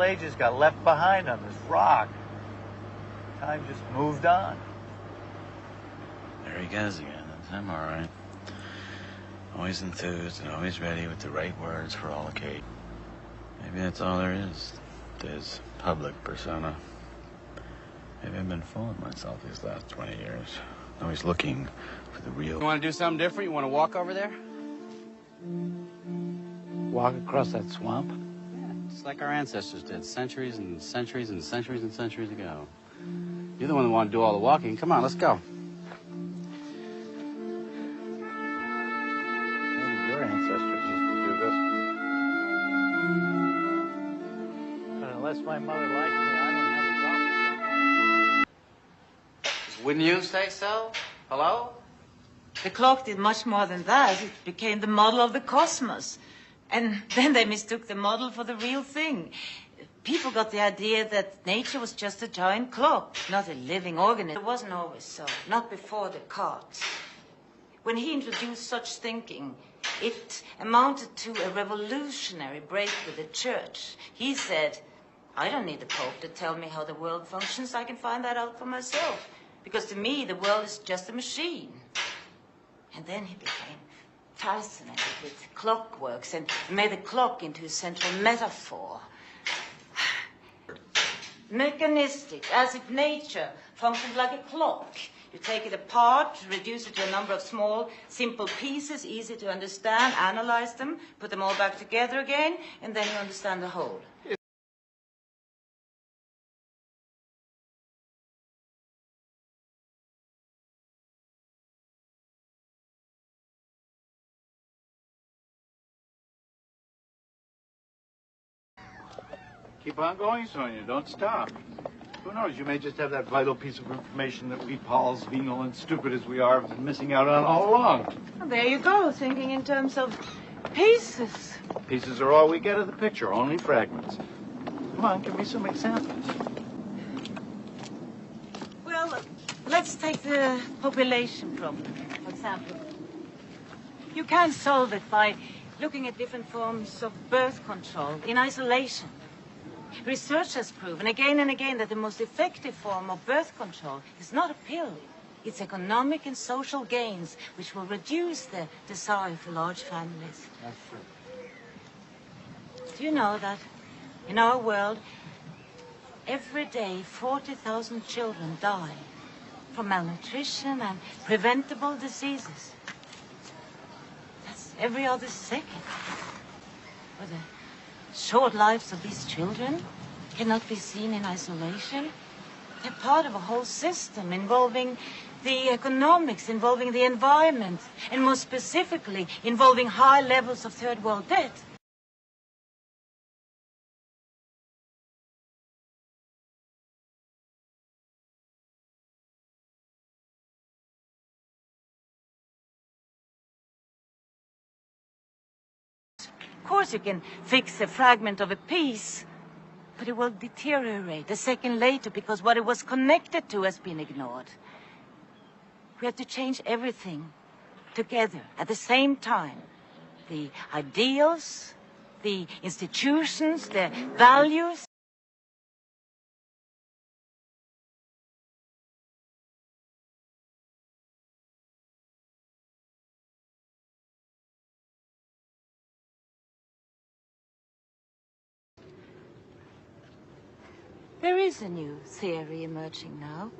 Middle Ages got left behind on this rock. Time just moved on. There he goes again. I'm all right. Always enthused and always ready with the right words for all occasions. Maybe that's all there is to his public persona. Maybe I've been fooling myself these last 20 years. Always looking for the real. You want to do something different? You want to walk over there? Walk across that swamp? Yeah, just like our ancestors did centuries and centuries and centuries and centuries ago. You're the one that want to do all the walking. Come on, let's go. Your ancestors used to do this. But unless my mother likes me, I don't have a problem. Wouldn't you say so? Hello? The clock did much more than that. It became the model of the cosmos. And then they mistook the model for the real thing. People got the idea that nature was just a giant clock, not a living organism. It wasn't always so, not before Descartes. When he introduced such thinking, it amounted to a revolutionary break with the church. He said, I don't need the Pope to tell me how the world functions. I can find that out for myself. Because to me, the world is just a machine. And then he became fascinated with clockworks and made the clock into a central metaphor. Mechanistic, as if nature functioned like a clock. You take it apart, reduce it to a number of small, simple pieces, easy to understand, analyze them, put them all back together again, and then you understand the whole. Keep on going, Sonia. Don't stop. Who knows? You may just have that vital piece of information that we Pauls, venal and stupid as we are, have been missing out on all along. Well, there you go, thinking in terms of pieces. Pieces are all we get of the picture, only fragments. Come on, give me some examples. Well, let's take the population problem, for example. You can't solve it by looking at different forms of birth control in isolation. Research has proven again and again that the most effective form of birth control is not a pill. It's economic and social gains which will reduce the desire for large families. That's true. Do you know that in our world, every day 40,000 children die from malnutrition and preventable diseases? That's every other second. For the short lives of these children cannot be seen in isolation. They're part of a whole system involving the economics, involving the environment, and more specifically, involving high levels of third world debt. Of course, you can fix a fragment of a piece, but it will deteriorate a second later because what it was connected to has been ignored. We have to change everything together at the same time. The ideals, the institutions, the values. There is a new theory emerging now,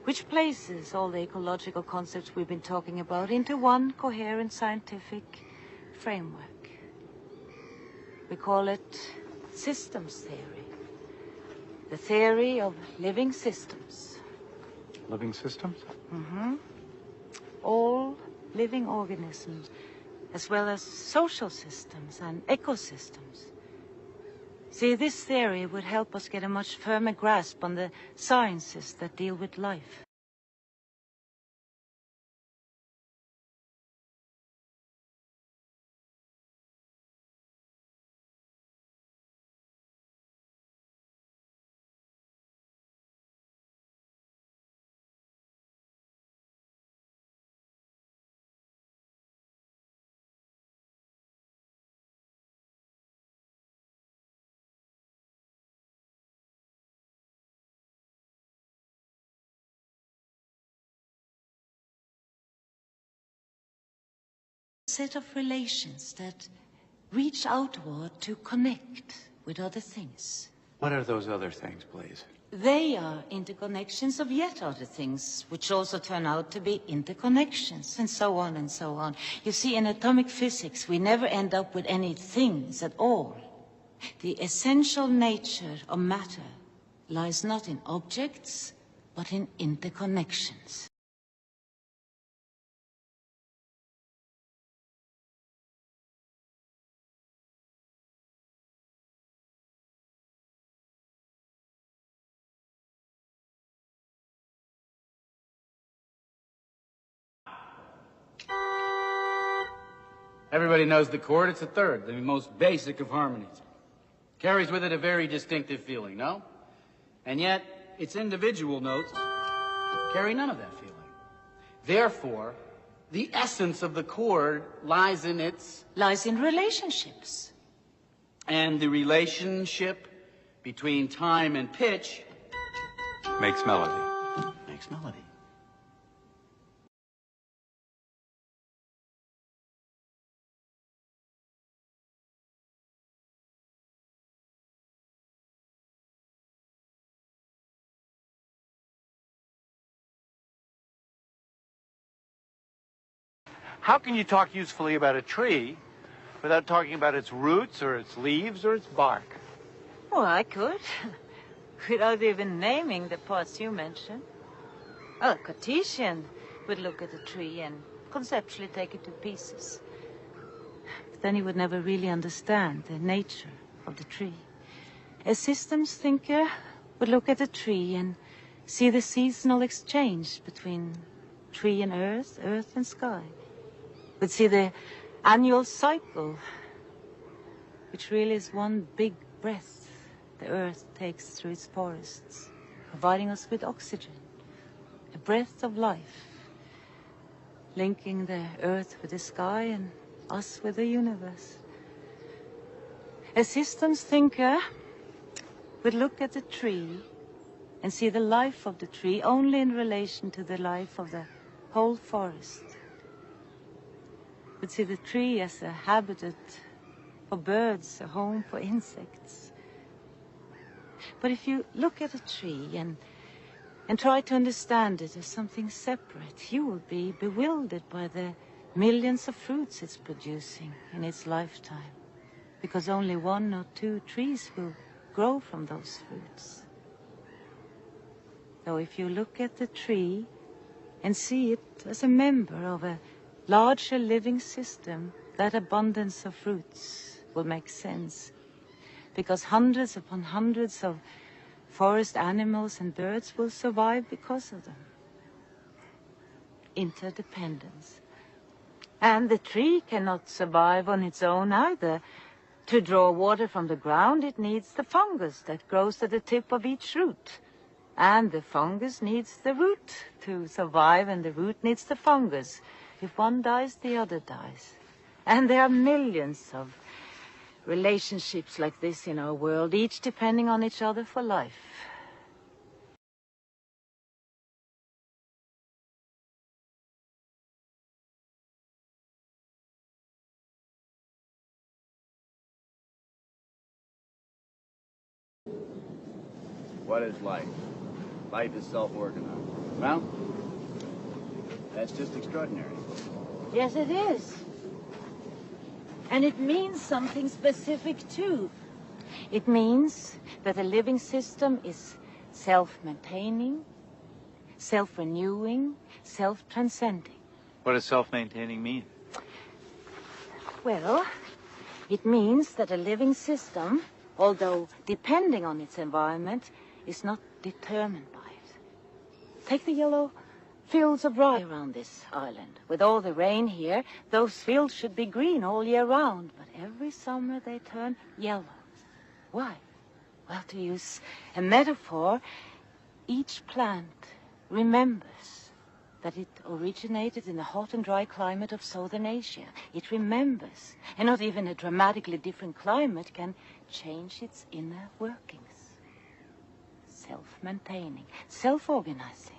which places all the ecological concepts we've been talking about into one coherent scientific framework. We call it systems theory. The theory of living systems. Living systems? Mm-hmm. All living organisms, as well as social systems and ecosystems. See, this theory would help us get a much firmer grasp on the sciences that deal with life. set of relations that reach outward to connect with other things. What are those other things, please? They are interconnections of yet other things, which also turn out to be interconnections, and so on and so on. You see, in atomic physics, we never end up with any things at all. The essential nature of matter lies not in objects, but in interconnections. Everybody knows the chord. It's a third, the most basic of harmonies. Carries with it a very distinctive feeling, no? And yet, its individual notes carry none of that feeling. Therefore, the essence of the chord lies in relationships. And the relationship between time and pitch Makes melody. Makes melody. How can you talk usefully about a tree without talking about its roots or its leaves or its bark? Well, I could, without even naming the parts you mentioned. Well, a Cartesian would look at a tree and conceptually take it to pieces. But then he would never really understand the nature of the tree. A systems thinker would look at a tree and see the seasonal exchange between tree and earth, earth and sky. Would see the annual cycle, which really is one big breath the earth takes through its forests, providing us with oxygen, a breath of life, linking the earth with the sky and us with the universe. A systems thinker would look at the tree and see the life of the tree only in relation to the life of the whole forest. Would see the tree as a habitat for birds, a home for insects. But if you look at a tree and try to understand it as something separate, you will be bewildered by the millions of fruits it's producing in its lifetime, because only 1 or 2 trees will grow from those fruits. So if you look at the tree and see it as a member of a larger living system, that abundance of fruits will make sense, because hundreds upon hundreds of forest animals and birds will survive because of them. Interdependence. And the tree cannot survive on its own either. To draw water from the ground, it needs the fungus that grows at the tip of each root. And the fungus needs the root to survive, and the root needs the fungus. If one dies, the other dies. And there are millions of relationships like this in our world, each depending on each other for life. What is life? Life is self-organized. Well, that's just extraordinary. Yes, it is. And it means something specific, too. It means that a living system is self-maintaining, self-renewing, self-transcending. What does self-maintaining mean? Well, it means that a living system, although depending on its environment, is not determined by it. Take the yellow fields of rye around this island. With all the rain here, those fields should be green all year round, but every summer they turn yellow. Why? Well, to use a metaphor, each plant remembers that it originated in the hot and dry climate of southern Asia. It remembers, and not even a dramatically different climate can change its inner workings. Self-maintaining, self-organizing.